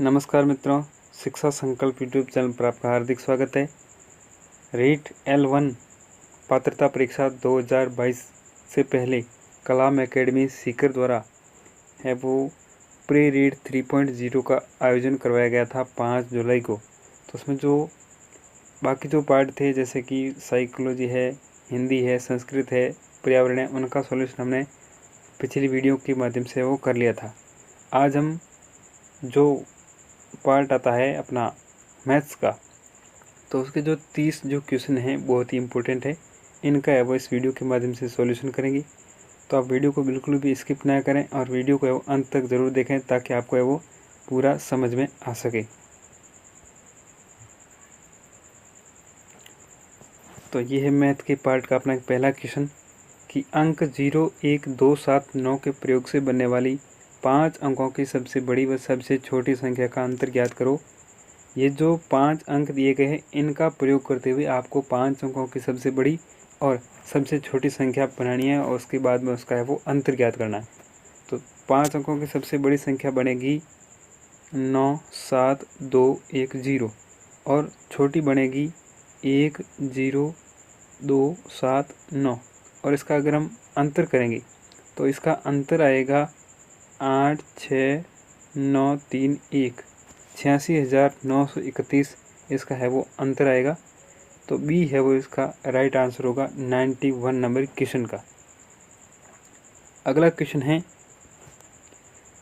नमस्कार मित्रों, शिक्षा संकल्प यूट्यूब चैनल पर आपका हार्दिक स्वागत है। रीट L1 पात्रता परीक्षा 2022 से पहले कलाम एकेडमी सीकर द्वारा है वो प्री रीड 3.0 का आयोजन करवाया गया था 5 जुलाई को। तो उसमें जो बाकी जो पार्ट थे जैसे कि साइकोलॉजी है, हिंदी है, संस्कृत है, पर्यावरण है, उनका सॉल्यूशन हमने पिछली वीडियो के माध्यम से वो कर लिया था। आज हम जो पार्ट आता है अपना मैथ्स का, तो उसके जो 30 जो क्वेश्चन हैं बहुत ही इम्पोर्टेंट है, इनका है वो इस वीडियो के माध्यम से सॉल्यूशन करेंगे। तो आप वीडियो को बिल्कुल भी स्किप ना करें और वीडियो को है वो अंत तक ज़रूर देखें ताकि आपको है वो पूरा समझ में आ सके। तो ये है मैथ के पार्ट का अपना पहला क्वेश्चन कि अंक 0, 1, 2, 7, 9 के प्रयोग से बनने वाली 5 अंकों की सबसे बड़ी व सबसे छोटी संख्या का अंतर ज्ञात करो। ये जो 5 अंक दिए गए हैं इनका प्रयोग करते हुए आपको 5 अंकों की सबसे बड़ी और सबसे छोटी संख्या बनानी है और उसके बाद में उसका है वो अंतर ज्ञात करना है। तो 5 अंकों की सबसे बड़ी संख्या बनेगी 9, 7, 2, 1, 0 और छोटी बनेगी 1, 0, 2, 7, 9 और इसका अगर हम अंतर करेंगे तो इसका अंतर आएगा 8, 6, 9, 3, 1 86,931 इसका है वो अंतर आएगा। तो बी है वो इसका राइट आंसर होगा 91 नंबर क्वेश्चन का। अगला क्वेश्चन है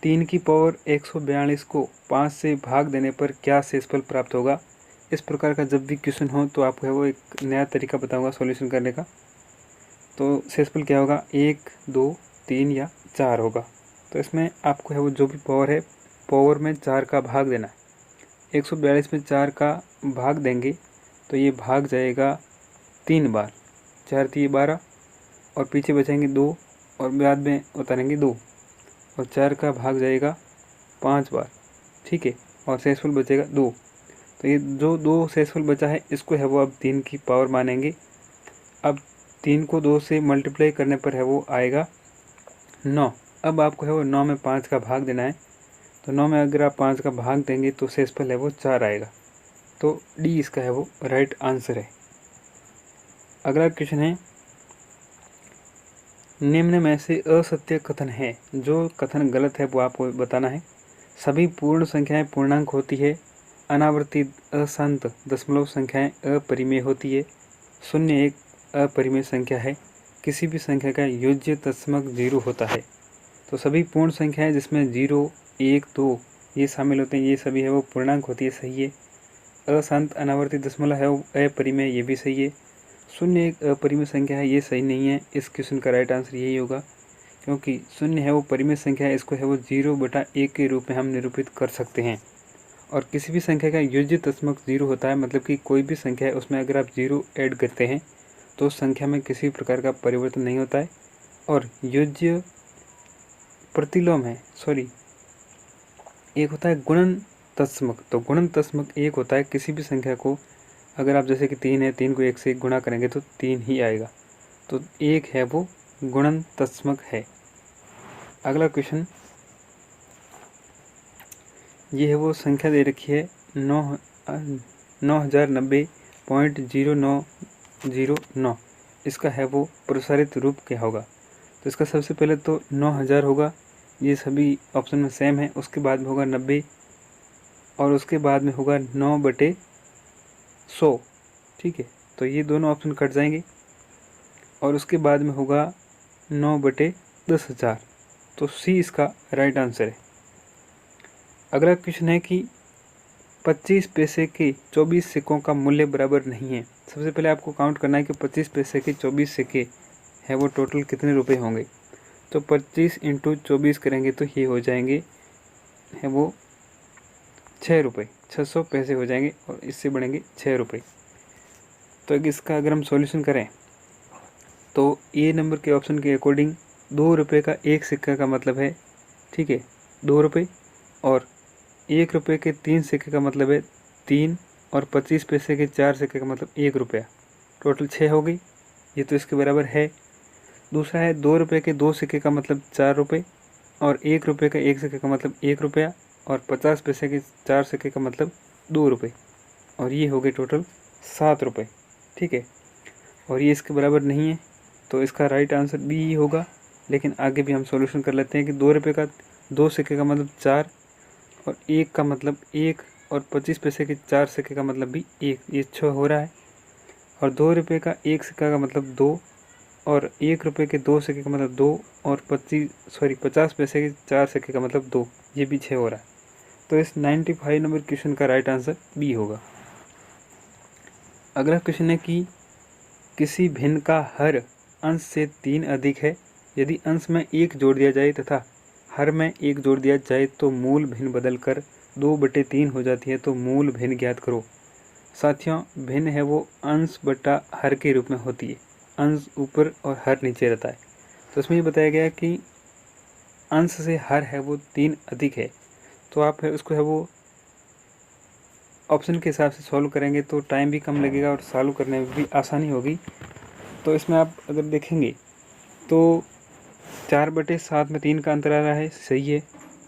3 की पावर 142 को 5 से भाग देने पर क्या शेषफल प्राप्त होगा। इस प्रकार का जब भी क्वेश्चन हो तो आपको है वो एक नया तरीका बताऊंगा सॉल्यूशन करने का। तो शेषफल क्या होगा, 1, 2, 3 या 4 होगा। तो इसमें आपको है वो जो भी पावर है पावर में 4 का भाग देना है। 142 में 4 का भाग देंगे तो ये भाग जाएगा 3 बार, 4 3 12 और पीछे बचेंगे 2 और बाद में उतारेंगे 2 और 4 का भाग जाएगा 5 बार, ठीक है, और शेषफल बचेगा 2। तो ये जो 2 शेषफल बचा है इसको है वो अब 3 की पावर मानेंगे। अब 3 को 2 से मल्टीप्लाई करने पर है वो आएगा 9। अब आपको है वो 9 में 5 का भाग देना है। तो 9 में अगर आप 5 का भाग देंगे तो शेषफल है वो 4 आएगा। तो डी इसका है वो राइट आंसर है। अगला क्वेश्चन है निम्न में से असत्य कथन है, जो कथन गलत है वो आपको बताना है। सभी पूर्ण संख्याएं पूर्णांक होती है, अनावर्ती अशांत दशमलव संख्याएं अपरिमेय होती है, 0 एक अपरिमेय संख्या है, किसी भी संख्या का योज्य तत्समक 0 होता है। तो सभी पूर्ण संख्याएं जिसमें 0, 1, 2 ये शामिल होते हैं ये सभी है वो पूर्णांक होती है, सही है। अशांत अनावर्ती दशमलव है वो अपरिमेय, ये भी सही है। 0 एक अपरिमेय संख्या है, ये सही नहीं है। इस क्वेश्चन का राइट आंसर यही होगा क्योंकि 0 है वो परिमेय संख्या है, इसको है वो 0/1 के रूप में हम निरूपित कर सकते हैं। और किसी भी संख्या का योज्य तत्समक 0 होता है, मतलब कि कोई भी संख्या है उसमें अगर आप 0 ऐड करते हैं तो उस संख्या में किसी भी प्रकार का परिवर्तन नहीं होता है। और योज्य प्रतिलोम है, एक होता है गुणन तत्समक। तो गुणन तत्समक एक होता है, किसी भी संख्या को अगर आप जैसे कि 3 है, 3 को 1 से गुणा करेंगे तो 3 ही आएगा। तो एक है वो गुणन तत्समक है। अगला क्वेश्चन ये है वो संख्या दे रखी है 9090.0909, इसका है वो प्रसारित रूप क्या होगा। तो इसका सबसे पहले तो 9000 होगा, ये सभी ऑप्शन में सेम है। उसके बाद में होगा 90 और उसके बाद में होगा 9/100, ठीक है। तो ये दोनों ऑप्शन कट जाएंगे और उसके बाद में होगा 9/10,000। तो सी इसका राइट आंसर है। अगला क्वेश्चन है कि 25 पैसे के 24 सिक्कों का मूल्य बराबर नहीं है। सबसे पहले आपको काउंट करना है कि 25 पैसे के 24 सिक्के है वो टोटल कितने रुपए होंगे। तो 25 × 24 करेंगे तो ये हो जाएंगे है वो 6 रुपये, 600 पैसे हो जाएंगे और इससे बढ़ेंगे 6 रुपये। तो इसका अगर हम सॉल्यूशन करें तो ए नंबर के ऑप्शन के अकॉर्डिंग 2 रुपये का एक सिक्का का मतलब है, ठीक है, 2 रुपये, और 1 रुपये के 3 सिक्के का मतलब है 3, और 25 पैसे के 4 सिक्के का मतलब 1 रुपया, टोटल 6 हो गई। ये तो इसके बराबर है। दूसरा है 2 रुपये के 2 सिक्के का मतलब 4 रुपये और 1 रुपये का 1 सिक्के का मतलब 1 रुपया, और 50 पैसे के 4 सिक्के का मतलब 2 रुपये, और ये हो गए टोटल 7 रुपये। ठीक है, और ये इसके बराबर नहीं है, तो इसका राइट आंसर बी ही होगा। लेकिन आगे भी हम सॉल्यूशन कर लेते हैं कि 2 रुपये का 2 सिक्के का मतलब 4, और 1 का मतलब 1, और 25 पैसे के 4 सिक्के का मतलब भी 1, ये 6 हो रहा है। और 2 रुपये का 1 सिक्का का मतलब 2, और 1 रुपये के 2 सिक्के का मतलब 2, और 50 पैसे के 4 सिक्के का मतलब 2, ये भी 6 हो रहा है। तो इस 95 नंबर क्वेश्चन का राइट आंसर बी होगा। अगला क्वेश्चन है कि किसी भिन्न का हर अंश से 3 अधिक है। यदि अंश में 1 जोड़ दिया जाए तथा हर में 1 जोड़ दिया जाए तो मूल भिन्न बदलकर 2/3 हो जाती है। तो मूल भिन्न ज्ञात करो। साथियों, भिन्न है वो अंश बटा हर के रूप में होती है। अंश ऊपर और हर नीचे रहता है। तो इसमें ये बताया गया है कि अंश से हर है वो 3 अधिक है। तो आप है उसको है वो ऑप्शन के हिसाब से सॉल्व करेंगे तो टाइम भी कम लगेगा और सॉल्व करने में भी आसानी होगी। तो इसमें आप अगर देखेंगे तो 4/7 में 3 का अंतर आ रहा है, सही है।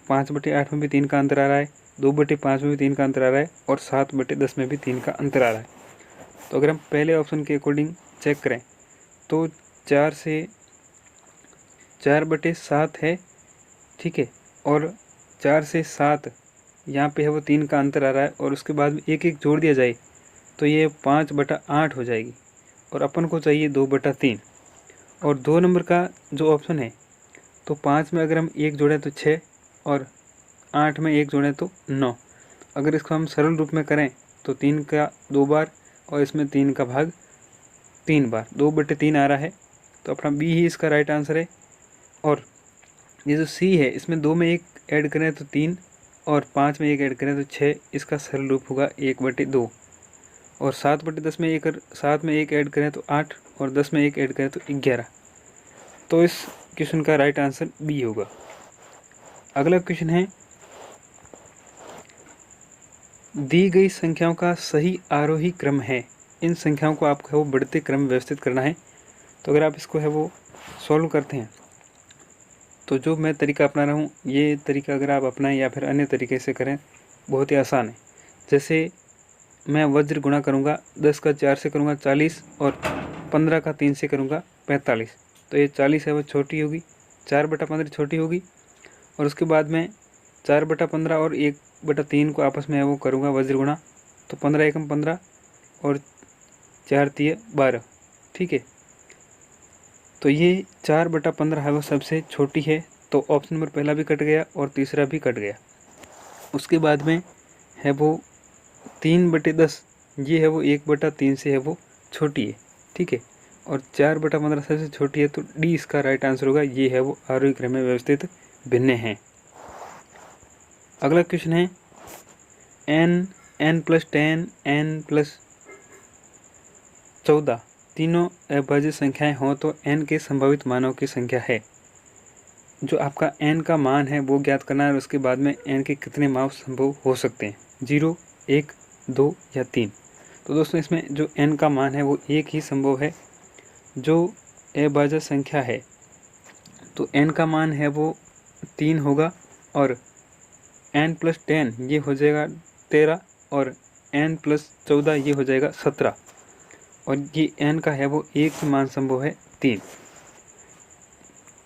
5/8 में भी 3 का अंतर आ रहा है, 2/5 में भी 3 का अंतर आ रहा है, और 7/10 में भी 3 का अंतर आ रहा है। तो अगर हम पहले ऑप्शन के अकॉर्डिंग चेक करें तो 4/7 है, ठीक है, और 4 से 7 यहाँ पे है वो 3 का अंतर आ रहा है, और उसके बाद में 1 जोड़ दिया जाए तो ये 5/8 हो जाएगी, और अपन को चाहिए 2/3। और 2 नंबर का जो ऑप्शन है, तो 5 में अगर हम 1 जोड़ें तो 6, और 8 में 1 जोड़ें तो 9। अगर इसको हम सरल रूप में करें तो 3 का 2 बार, और इसमें 3 का भाग 3 बार, 2/3 आ रहा है। तो अपना बी ही इसका राइट आंसर है। और ये जो सी है, इसमें 2 में 1 ऐड करें तो 3, और 5 में 1 ऐड करें तो 6। इसका सरल रूप होगा 1/2। और 7/10 में 7 में 1 ऐड करें तो 8, और 10 में 1 ऐड करें तो 11। तो इस क्वेश्चन का राइट आंसर बी होगा। अगला क्वेश्चन है, दी गई संख्याओं का सही आरोही क्रम है। इन संख्याओं को आपको है वो बढ़ते क्रम में व्यवस्थित करना है। तो अगर आप इसको है वो सॉल्व करते हैं तो जो मैं तरीका अपना रहा हूँ, ये तरीका अगर आप अपनाएं या फिर अन्य तरीके से करें, बहुत ही आसान है। जैसे मैं वज्र गुणा करूँगा, 10 का 4 से करूँगा 40, और 15 का 3 से करूँगा 45। तो ये 40 है वो छोटी होगी, 4/15 छोटी होगी, और उसके बाद में 4/15 और 1/3 को आपस में है वो करूँगा वज्र गुणा। तो 15 एकम 15, और 4 तिये 12, ठीक है। तो ये 4/15 है वो सबसे छोटी है। तो ऑप्शन नंबर पहला भी कट गया और तीसरा भी कट गया। उसके बाद में है वो 3/10, ये है वो 1/3 से है वो छोटी है, ठीक है। और 4/15 सबसे छोटी है, तो डी इसका राइट आंसर होगा। ये है वो आरोही क्रम में व्यवस्थित भिन्न है। अगला क्वेश्चन है, n+10 n+14 तीनों अभाज्य संख्याएं हों तो n के संभावित मानों की संख्या है। जो आपका n का मान है वो ज्ञात करना है, और उसके बाद में n के कितने मान संभव हो सकते हैं, 0, 1, 2 या 3। तो दोस्तों, इसमें जो n का मान है वो एक ही संभव है, जो अभाज्य संख्या है। तो n का मान है वो 3 होगा, और n+10 ये हो जाएगा 13, और n+14 ये हो जाएगा 17, और ये n का है वो एक ही मान संभव है 3।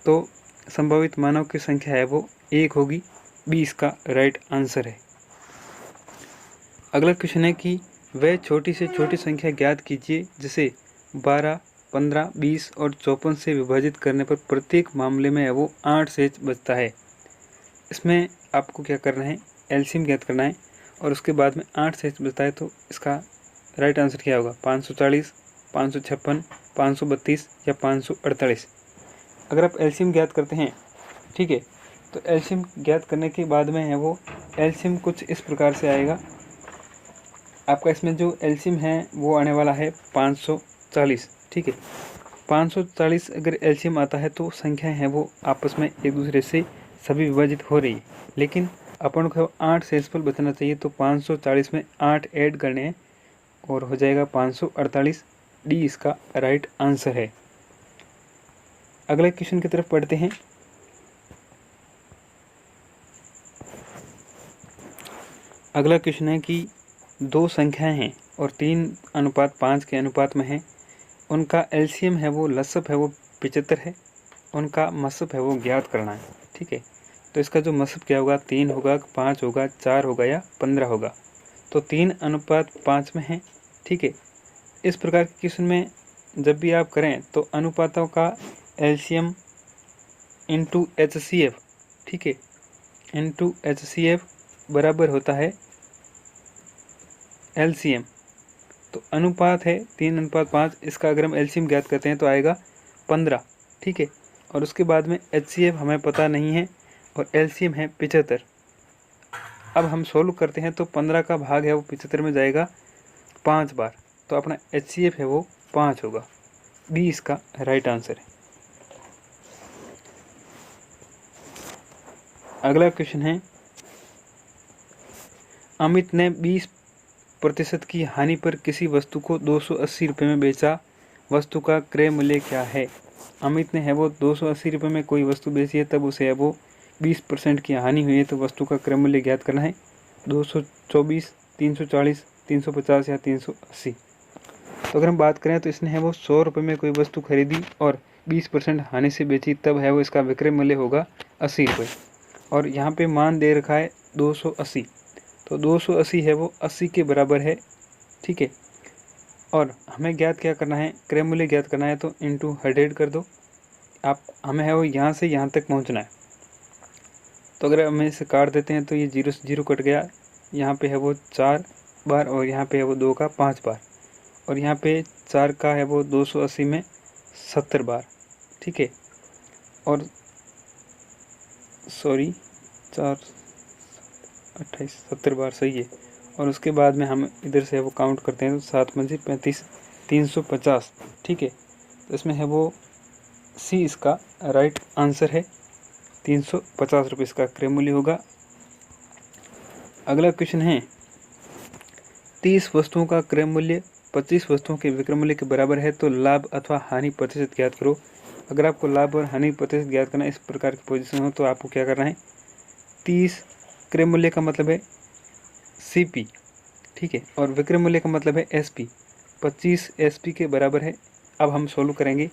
तो संभावित मानों की संख्या है वो 1 होगी। बी इसका राइट आंसर है। अगला क्वेश्चन है कि वह छोटी से छोटी संख्या ज्ञात कीजिए जिसे 12, 15, 20 और 54 से विभाजित करने पर प्रत्येक मामले में है वो 8 से बचता है। इसमें आपको क्या करना है, एलसीएम ज्ञात करना है, और उसके बाद में 8 से बचता है। तो इसका राइट आंसर क्या होगा, 540, 556, 532 या 548। अगर आप एलसीएम ज्ञात करते हैं, ठीक है, तो एलसीएम ज्ञात करने के बाद में है वो एलसीएम कुछ इस प्रकार से आएगा। आपका इसमें जो एलसीएम है वो आने वाला है 540, ठीक है। 540 अगर एलसीएम आता है तो संख्याएं हैं वो आपस में एक दूसरे से सभी विभाजित हो रही है, लेकिन अपन को 8 शेषफल बचना चाहिए। तो 540 में 8 ऐड करने हैं, और हो जाएगा 548। डी इसका राइट आंसर है। अगले क्वेश्चन की तरफ पढ़ते हैं। अगला क्वेश्चन है कि दो संख्याएं हैं और 3:5 के अनुपात में है, उनका एलसीएम है वो लसअप है वो 75 है, उनका मसअप है वो ज्ञात करना है। ठीक है, तो इसका जो मसअप क्या होगा, 3 होगा, 5 होगा, 4 होगा या 15 होगा। तो 3:5 में है। ठीक है, इस प्रकार के क्वेश्चन में जब भी आप करें तो अनुपातों का एलसीएम इंटू एचसीएफ, ठीक है, इंटू एचसीएफ बराबर होता है एलसीएम। तो अनुपात है 3:5, इसका अगर हम एलसीएम ज्ञात करते हैं तो आएगा 15। ठीक है, और उसके बाद में एचसीएफ हमें पता नहीं है और एलसीएम है 75। अब हम सोल्व करते हैं तो 15 का भाग है वो 75 में जाएगा 5 बार, तो अपना एचसीएफ है वो 5 होगा। बी इसका राइट आंसर है। अगला क्वेश्चन है, अमित ने 20% की हानि पर किसी वस्तु को 280 रुपये में बेचा, वस्तु का क्रय मूल्य क्या है। अमित ने है वो 280 रुपये में कोई वस्तु बेची है, तब उसे है वो 20% की हानि हुई है, तो वस्तु का क्रय मूल्य ज्ञात करना है। 224, 340, 350 या 380। तो अगर हम बात करें तो इसने है वो 100 रुपये में कोई वस्तु खरीदी और 20% हानि से बेची, तब है वो इसका विक्रय मूल्य होगा 80 रुपये। और यहाँ पे मान दे रखा है 280, तो 280 है वो 80 के बराबर है। ठीक है, और हमें ज्ञात क्या करना है, क्रय मूल्य ज्ञात करना है, तो इंटू 100 कर दो आप, हमें है वो यहाँ से यहाँ तक पहुँचना है। तो अगर हम इसे काट देते हैं तो ये 0 से 0 कट गया, यहाँ पे है वो 4 बार और यहाँ पे है वो 2 का 5 बार, और यहाँ पे 4 का है वो 280 में 70 बार। ठीक है, और सॉरी 4 28 70 बार सही है। और उसके बाद में हम इधर से वो काउंट करते हैं तो 7 पंजे 35, 350। ठीक है, तो इसमें है वो सी इसका राइट आंसर है। 350 रुपये इसका क्रय मूल्य होगा। अगला क्वेश्चन है, 30 वस्तुओं का क्रय मूल्य 25 वस्तुओं के विक्रय मूल्य के बराबर है, तो लाभ अथवा हानि प्रतिशत ज्ञात करो। अगर आपको लाभ और हानि प्रतिशत ज्ञात करना इस प्रकार की पोजीशन हो तो आपको क्या करना है, 30 क्रय मूल्य का मतलब है सीपी, ठीक है, और विक्रय मूल्य का मतलब है एसपी। 25 एसपी के बराबर है। अब हम सोल्व करेंगे,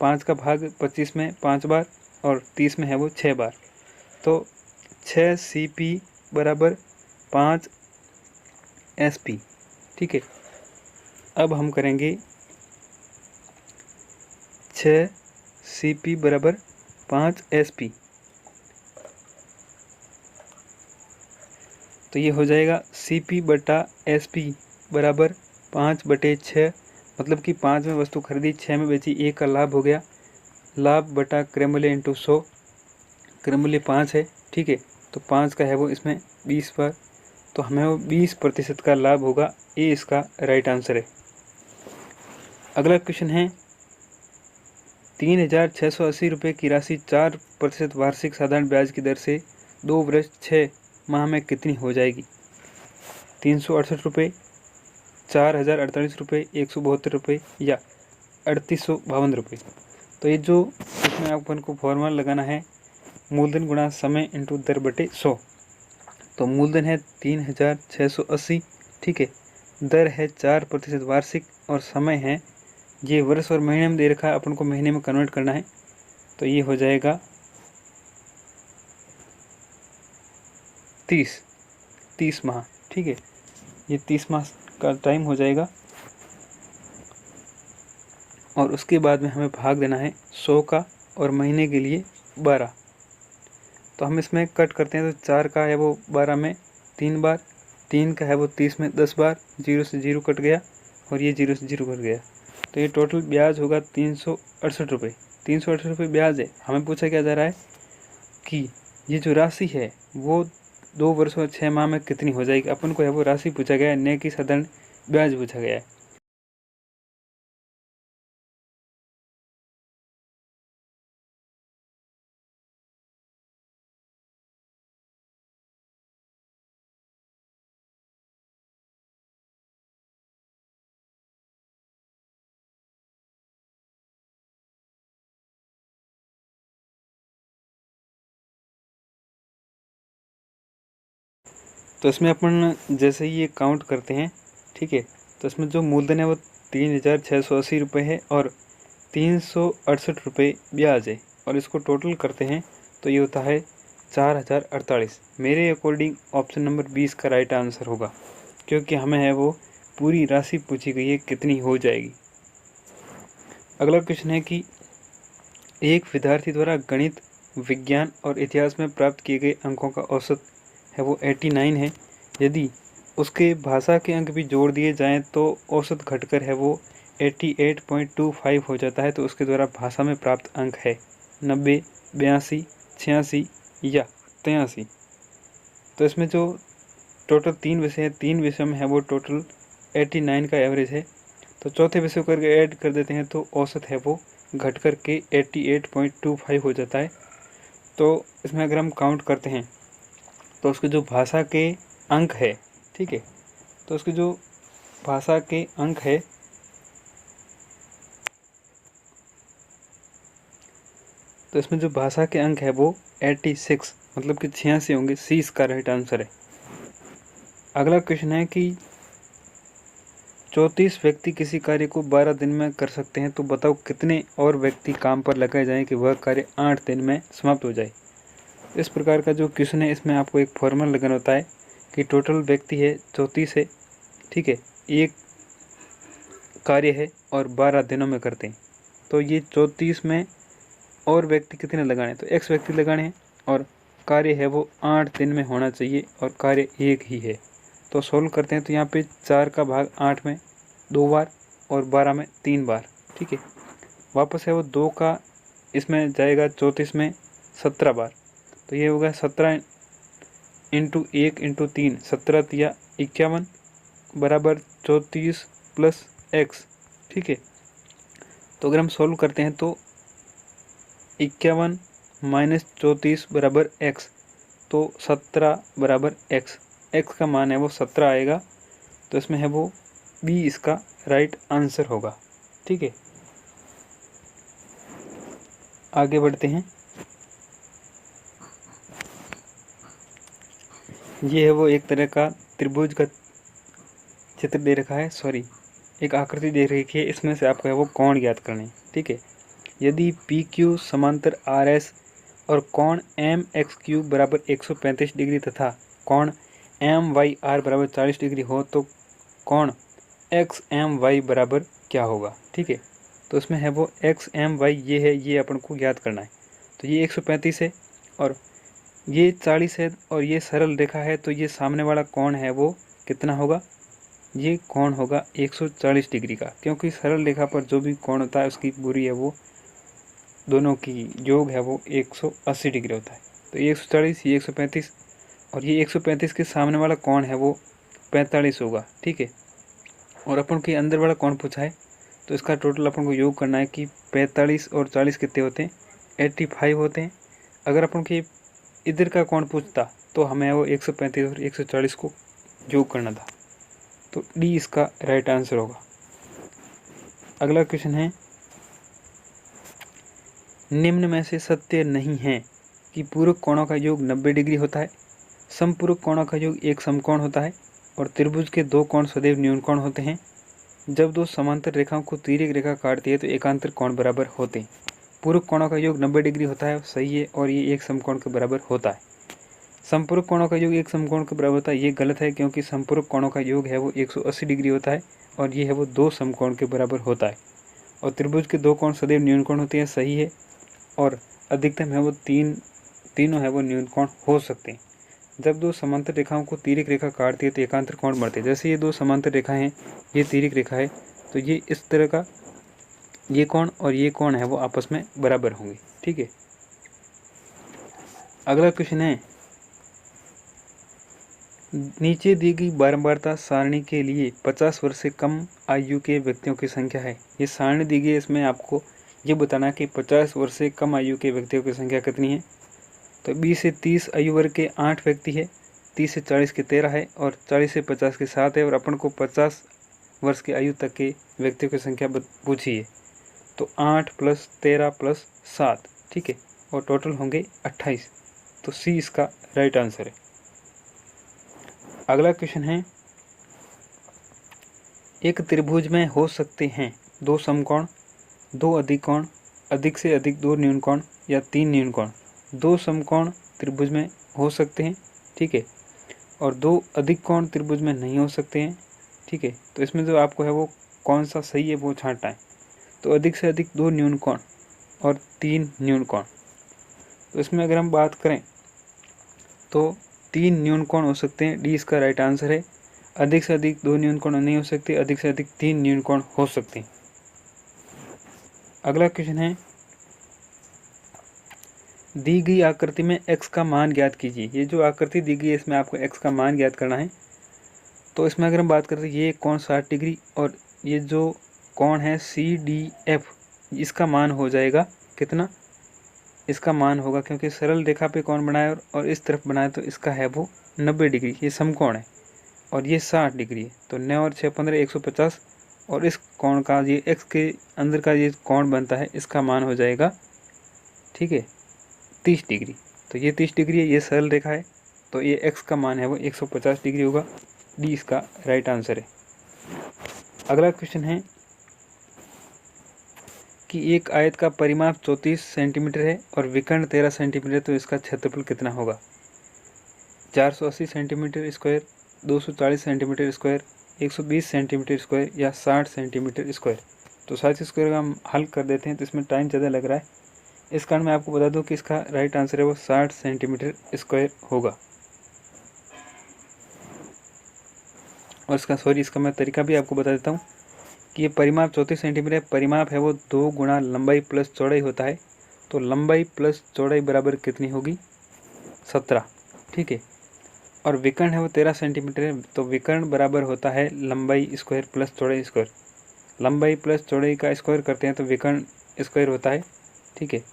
5 का भाग 25 में 5 बार और 30 में है वो 6 बार, तो 6 सीपी बराबर 5 एसपी। ठीक है, अब हम करेंगे 6 सीपी बराबर 5 एसपी, तो ये हो जाएगा सीपी बटा एसपी बराबर 5/6, मतलब कि 5 में वस्तु खरीदी 6 में बेची, 1 का लाभ हो गया, लाभ बटा क्रय मूल्य इंटू 100, क्रय मूल्य 5 है। ठीक है, तो 5 का है वो इसमें 20 बार, तो हमें वो 20% का लाभ होगा। ये इसका राइट आंसर है। अगला क्वेश्चन है, 3,680 रुपये की राशि 4% वार्षिक साधारण ब्याज की दर से 2 वर्ष 6 माह में कितनी हो जाएगी। 368 रुपये, 4,048 रुपये, 172 रुपये या 3,852 रुपये। तो ये जो इसमें अपन को फॉर्मूला लगाना है, मूलधन गुणा समय इंटू दर बटे 100। तो मूलधन है 3,680, ठीक है, दर है 4% वार्षिक और समय है, ये वर्ष और महीने में दे रखा है, अपन को महीने में कन्वर्ट करना है, तो ये हो जाएगा 30 माह। ठीक है, ये 30 माह का टाइम हो जाएगा और उसके बाद में हमें भाग देना है 100 का और महीने के लिए 12। तो हम इसमें कट करते हैं, तो 4 का है वो 12 में 3 बार, 3 का है वो 30 में 10 बार, 0 से 0 कट गया और ये 0 से 0 कट गया, तो ये टोटल ब्याज होगा 368 रुपये। 368 रुपये ब्याज है। हमें पूछा क्या जा रहा है कि ये जो राशि है वो 2 वर्षों और 6 माह में कितनी हो जाएगी। अपन को है वो राशि पूछा गया है, न कि साधारण ब्याज पूछा गया है। तो इसमें अपन जैसे ही ये काउंट करते हैं, ठीक है, तो इसमें जो मूलधन है वो 3,680 रुपये है और 368 रुपये ब्याज है, और इसको टोटल करते हैं तो ये होता है 4,048। मेरे अकॉर्डिंग ऑप्शन नंबर 20 का राइट आंसर होगा, क्योंकि हमें है वो पूरी राशि पूछी गई है कितनी हो जाएगी। अगला क्वेश्चन है कि एक विद्यार्थी द्वारा गणित, विज्ञान और इतिहास में प्राप्त किए गए अंकों का औसत है वो 89 है। यदि उसके भाषा के अंक भी जोड़ दिए जाएं तो औसत घटकर है वो 88.25 हो जाता है। तो उसके द्वारा भाषा में प्राप्त अंक है 90, 82, 86 या 83। तो इसमें जो टोटल 3 विषय हैं, 3 विषयों में है वो टोटल 89 का एवरेज है। तो चौथे विषय को करके ऐड कर देते हैं तो औसत है वो घट कर के 88.25 हो जाता है। तो इसमें अगर हम काउंट करते हैं तो उसके जो भाषा के अंक है, ठीक है, तो उसके जो भाषा के अंक है तो इसमें जो भाषा के अंक है वो 86 मतलब कि 86 होंगे। सी इसका राइट आंसर है। अगला क्वेश्चन है कि 34 व्यक्ति किसी कार्य को 12 दिन में कर सकते हैं, तो बताओ कितने और व्यक्ति काम पर लगाए जाएं कि वह कार्य 8 दिन में समाप्त हो जाए। इस प्रकार का जो क्वेश्चन है इसमें आपको एक फॉर्मूला लगाना होता है कि टोटल व्यक्ति है 34 है, ठीक है, एक कार्य है और 12 दिनों में करते हैं। तो ये 34 में और व्यक्ति कितने लगाने, तो x व्यक्ति लगाने हैं और कार्य है वो 8 दिन में होना चाहिए और कार्य एक ही है। तो सोल्व करते हैं तो यहाँ पे 4 का भाग 8 में 2 बार और 12 में 3 बार, ठीक है। वापस है वो 2 का इसमें जाएगा 34 में 17 बार, तो ये होगा 17 इंटू 1 इंटू 3, 17 तिया 51 बराबर 34 प्लस x, ठीक है। तो अगर हम सोल्व करते हैं तो 51 माइनस 34 बराबर x, तो 17 बराबर x का मान है वो 17 आएगा। तो इसमें है वो बी इसका राइट आंसर होगा, ठीक है। आगे बढ़ते हैं। ये है वो एक तरह का त्रिभुज का चित्र दे रखा है, सॉरी एक आकृति दे रखी है। इसमें से आपको है वो कोण ज्ञात करने हैं, ठीक है। यदि पी क्यू समांतर आर एस और कोण एम एक्स क्यू बराबर 135 डिग्री तथा कोण एम वाई आर बराबर 40 डिग्री हो तो कोण एक्स एम वाई बराबर क्या होगा, ठीक है। तो इसमें है वो एक्स एम वाई ये है, ये अपन को ज्ञात करना है। तो ये 135 है और ये 40 है और ये सरल रेखा है, तो ये सामने वाला कोण है वो कितना होगा, ये कोण होगा 140 डिग्री का, क्योंकि सरल रेखा पर जो भी कोण होता है उसकी पूरी है वो दोनों की योग है वो 180 डिग्री होता है। तो ये 140, ये 135 और ये 135 के सामने वाला कोण है वो 45 होगा, ठीक है। और अपन के अंदर वाला कोण पूछा है तो इसका टोटल अपन को योग करना है कि 45 और 40 कितने होते हैं, 85 होते हैं। अगर अपन के इधर का कोण पूछता तो हमें वो 135 और 140 को योग करना था। तो डी इसका राइट आंसर होगा। अगला क्वेश्चन है, निम्न में से सत्य नहीं है कि पूरक कोणों का योग 90 डिग्री होता है, समपूरक कोणों का योग एक समकोण होता है और त्रिभुज के दो कोण सदैव न्यूनकोण होते हैं। जब दो समांतर रेखाओं को तिर्यक रेखा काटती है तो एकांतर कोण बराबर होते हैं। पूरक कोणों का योग 90 डिग्री होता है, सही है, और ये एक समकोण के बराबर होता है। संपूरक कोणों का योग एक समकोण के बराबर होता है, ये गलत है, क्योंकि संपूरक कोणों का योग है वो 180 डिग्री होता है और ये है वो दो समकोण के बराबर होता है। और त्रिभुज के दो कोण सदैव न्यूनकोण होते हैं, सही है, और अधिकतम है वो तीनों है वो न्यूनकोण हो सकते हैं। जब दो समांतर रेखाओं को तिर्यक रेखा काटती है तो एकांतर कोण बढ़ते हैं। जैसे ये दो समांतर रेखाएं हैं, ये तिर्यक रेखा है, तो ये इस तरह का ये कोण और ये कोण है वो आपस में बराबर होंगे, ठीक है। अगला क्वेश्चन है, नीचे दी गई बारंबारता सारणी के लिए 50 वर्ष से कम आयु के व्यक्तियों की संख्या है। ये सारणी दी गई है, इसमें आपको ये बताना कि 50 वर्ष से कम आयु के व्यक्तियों की संख्या कितनी है। तो 20 से 30 आयु वर्ग के 8 व्यक्ति है, 30 से 40 के 13 है और 40 से 50 के 7 है, और अपन को 50 वर्ष की आयु तक के व्यक्तियों की संख्या पूछी है। तो 8 + 13 + 7, ठीक है, और टोटल होंगे 28। तो सी इसका राइट आंसर है। अगला क्वेश्चन है, एक त्रिभुज में हो सकते हैं 2 समकोण, 2 अधिकोण, अधिक से अधिक 2 न्यूनकोण या 3 न्यूनकोण। 2 समकोण त्रिभुज में हो सकते हैं, ठीक है, और 2 अधिक कोण त्रिभुज में नहीं हो सकते हैं, ठीक है। तो इसमें जो आपको है वो कौन सा सही है वो छांटना है। तो अधिक से अधिक 2 न्यूनकोण और 3 न्यूनकोण। तो इसमें अगर हम बात करें तो 3 न्यूनकोण हो सकते हैं, डी इसका राइट आंसर है। अधिक से अधिक 2 न्यूनकोण नहीं हो सकते, अधिक से अधिक 3 न्यूनकोण हो सकते हैं। अगला क्वेश्चन है, दी गई आकृति में x का मान ज्ञात कीजिए। ये जो आकृति दी गई है इसमें आपको x का मान ज्ञात करना है। तो इसमें अगर हम बात करते हैं, ये कोण 60 डिग्री और ये जो कोण है CDF, इसका मान हो जाएगा कितना, इसका मान होगा, क्योंकि सरल रेखा पे कोण बनाए और इस तरफ बनाए तो इसका है वो 90 डिग्री, ये समकोण है और ये 60 डिग्री है। तो 9 और 6 15 150, और इस कोण का ये x के अंदर का ये कोण बनता है, इसका मान हो जाएगा, ठीक है, 30 डिग्री। तो ये 30 डिग्री है, ये सरल रेखा है, तो ये x का मान है वो 150 डिग्री होगा। डी इसका राइट आंसर है। अगला क्वेश्चन है कि एक आयत का परिमाप 34 सेंटीमीटर है और विकर्ण 13 सेंटीमीटर, तो इसका क्षेत्रफल कितना होगा। 480 centimetre square, 240 centimetre square, 120 centimetre square या 60 सेंटीमीटर स्क्वायर। तो 60 स्क्वायर का हम हल कर देते हैं तो इसमें टाइम ज़्यादा लग रहा है, इस कारण मैं आपको बता दूं कि इसका राइट आंसर है वो 60 सेंटीमीटर स्क्वायर होगा। और इसका मैं तरीका भी आपको बता देता हूँ कि ये परिमाप 34 सेंटीमीटर, परिमाप है वो 2 गुणा लंबाई प्लस चौड़ाई होता है। तो लंबाई प्लस चौड़ाई बराबर कितनी होगी, 17, ठीक है। और विकर्ण है वो 13 सेंटीमीटर है, तो विकर्ण बराबर होता है लंबाई स्क्वायर प्लस चौड़ाई स्क्वायर। लंबाई प्लस चौड़ाई का स्क्वायर करते हैं तो विकर्ण स्क्वायर होता है, ठीक है।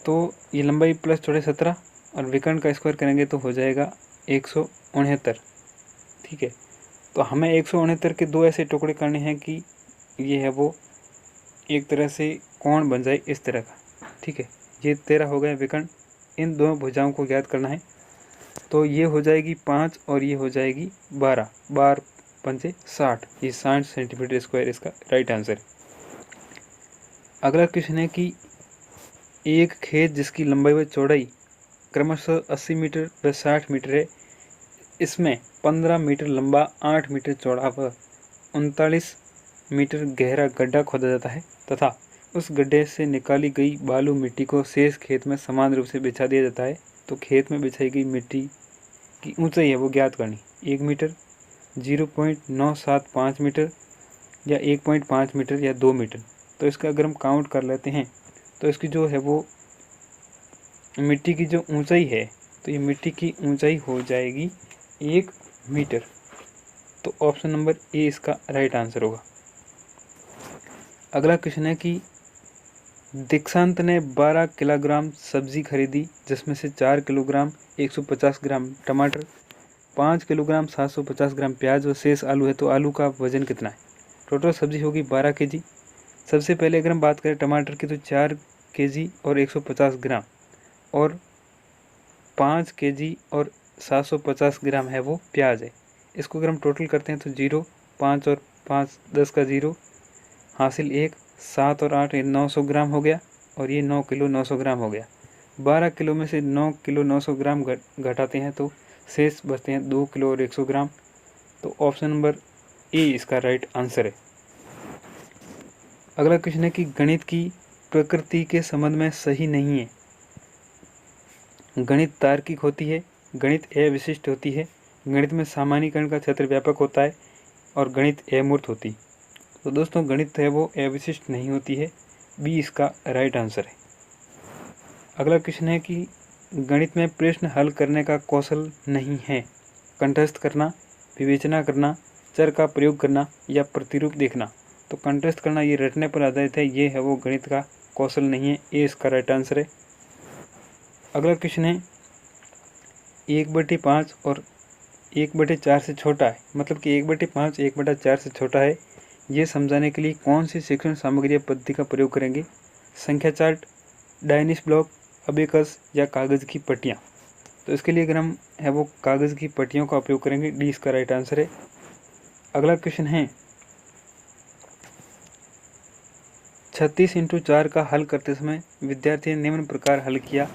तो ये लंबाई प्लस चौड़ाई 17 और विकर्ण का स्क्वायर करेंगे तो हो जाएगा 169, ठीक है। तो हमें 169 के 2 ऐसे टुकड़े करने हैं कि ये है वो एक तरह से कोण बन जाए इस तरह का, ठीक है। ये 13 हो गए विकर्ण, इन दोनों भुजाओं को ज्ञात करना है। तो ये हो जाएगी 5 और ये हो जाएगी 12, 12 पंचे 60, ये 60 सेंटीमीटर स्क्वायर इसका राइट आंसर है। अगला क्वेश्चन है कि एक खेत जिसकी लंबाई व चौड़ाई क्रमशः 80 मीटर व 60 मीटर है, इसमें 15 मीटर लंबा, 8 मीटर चौड़ा व 39 मीटर गहरा गड्ढा खोदा जाता है तथा उस गड्ढे से निकाली गई बालू मिट्टी को शेष खेत में समान रूप से बिछा दिया जाता है। तो खेत में बिछाई गई मिट्टी की ऊंचाई है वो ज्ञात करनी, 1 मीटर, 0.975 मीटर या 1.5 मीटर या 2 मीटर। तो इसका अगर हम काउंट कर लेते हैं तो इसकी जो है वो मिट्टी की जो ऊंचाई है, तो ये मिट्टी की ऊंचाई हो जाएगी 1 मीटर। तो ऑप्शन नंबर ए इसका राइट आंसर होगा। अगला क्वेश्चन है कि दीक्षांत ने 12 किलोग्राम सब्जी खरीदी, जिसमें से 4 किलोग्राम 150 ग्राम टमाटर, 5 किलोग्राम 750 ग्राम प्याज और शेष आलू है। तो आलू का वजन कितना है। टोटल सब्जी होगी 12 केजी। सबसे पहले अगर हम बात करें टमाटर की तो 4 केजी और 150 ग्राम और 5 केजी और 750 ग्राम है वो प्याज है। इसको अगर हम टोटल करते हैं तो 0, 5 और 5 10 का 0 हासिल 1, 7 और 8 900 ग्राम हो गया और ये 9 किलो 900 ग्राम हो गया। 12 किलो में से 9 किलो 900 ग्राम घटाते हैं तो शेष बचते हैं 2 किलो और 100 ग्राम। तो ऑप्शन नंबर ए इसका राइट आंसर है। अगला क्वेश्चन है कि गणित की प्रकृति के संबंध में सही नहीं है। गणित तार्किक होती है, गणित अविशिष्ट होती है, गणित में सामान्यीकरण का क्षेत्र व्यापक होता है और गणित अमूर्त होती। तो दोस्तों गणित है वो अविशिष्ट नहीं होती है, बी इसका राइट आंसर है। अगला क्वेश्चन है कि गणित में प्रश्न हल करने का कौशल नहीं है। कंठस्थ करना, विवेचना करना, चर का प्रयोग करना या प्रतिरूप देखना। तो कंठस्थ करना ये रटने पर आधारित है, ये है वो गणित का कौशल नहीं है, ये इसका राइट आंसर है। अगला क्वेश्चन है 1/5 और 1/4 से छोटा है, मतलब कि 1/5 1/4 से छोटा है, ये समझाने के लिए कौन सी शिक्षण सामग्री या पद्धति का प्रयोग करेंगे। संख्या चार्ट, डायनिस ब्लॉक, अबेकस या कागज़ की पट्टियाँ। तो इसके लिए अगर हम है वो कागज़ की पट्टियों का उपयोग करेंगे, डी इसका राइट आंसर है। अगला क्वेश्चन है 36 × 4 का हल करते समय विद्यार्थी ने निम्न प्रकार हल किया।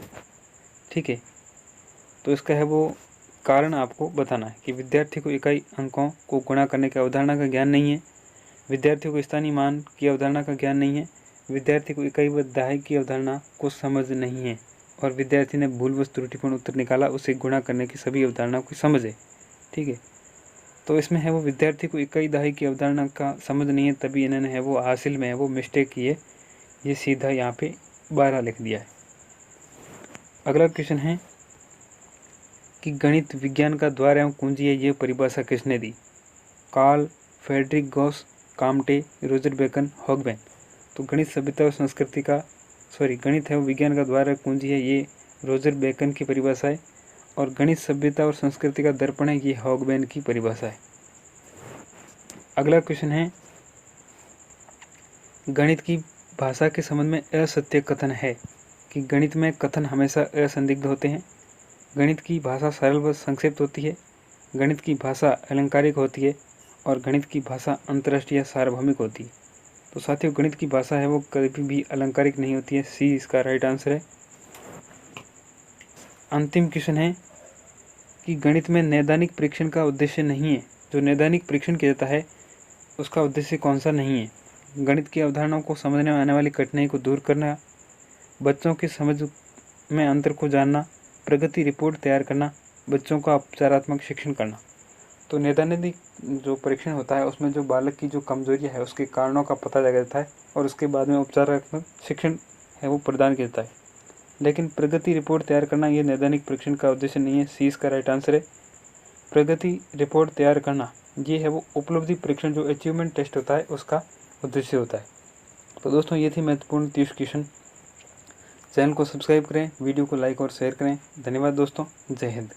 ठीक है, तो इसका है वो कारण आपको बताना है कि विद्यार्थी को इकाई अंकों को गुणा करने की अवधारणा का ज्ञान नहीं है, विद्यार्थी को स्थानीय मान की अवधारणा का ज्ञान नहीं है, विद्यार्थी को इकाई व दहाई की अवधारणा को समझ नहीं है, और विद्यार्थी ने भूलवश त्रुटिपूर्ण उत्तर निकाला, उसे गुणा करने की सभी अवधारणाओं की समझ है। ठीक है, तो इसमें है वो विद्यार्थी को इकाई दहाई की अवधारणा का समझ नहीं है, तभी इन्होंने है वो हासिल में है वो मिस्टेक की है, ये सीधा यहाँ पे 12 लिख दिया है। अगला क्वेश्चन है कि गणित विज्ञान का द्वार एवं कुंजी है, ये परिभाषा किसने दी? Carl Friedrich Gauss, Comte, Roger Bacon, Hogben. तो गणित सभ्यता और संस्कृति का गणित है वो विज्ञान का द्वार है कुंजी है, ये रोजर बेकन की परिभाषा है, और गणित सभ्यता और संस्कृति का दर्पण है, ये हॉगबेन की परिभाषा है। अगला क्वेश्चन है गणित की भाषा के संबंध में असत्य कथन है कि गणित में कथन हमेशा असंदिग्ध होते हैं, गणित की भाषा सरल व संक्षिप्त होती है, गणित की भाषा अलंकारिक होती है, और गणित की भाषा अंतर्राष्ट्रीय सार्वभौमिक होती है। तो साथियों, गणित की भाषा है वो कभी भी अलंकारिक नहीं होती है, सी इसका राइट आंसर है। अंतिम क्वेश्चन है कि गणित में नैदानिक परीक्षण का उद्देश्य नहीं है, जो नैदानिक परीक्षण किया जाता है उसका उद्देश्य कौन सा नहीं है? गणित की अवधारणाओं को समझने में आने वाली कठिनाई को दूर करना, बच्चों की समझ में अंतर को जानना, प्रगति रिपोर्ट तैयार करना, बच्चों का उपचारात्मक शिक्षण करना। तो नैदानिक जो परीक्षण होता है उसमें जो बालक की जो कमजोरी है उसके कारणों का पता लगा जाता है, और उसके बाद में उपचारात्मक शिक्षण है वो प्रदान किया जाता है। लेकिन प्रगति रिपोर्ट तैयार करना ये नैदानिक परीक्षण का उद्देश्य नहीं है, सी इसका राइट आंसर है। प्रगति रिपोर्ट तैयार करना ये है वो उपलब्धि परीक्षण, जो अचीवमेंट टेस्ट होता है, उसका उद्देश्य होता है। तो दोस्तों, ये थी महत्वपूर्ण 30 क्वेश्चन। चैनल को सब्सक्राइब करें, वीडियो को लाइक और शेयर करें। धन्यवाद दोस्तों, जय हिंद।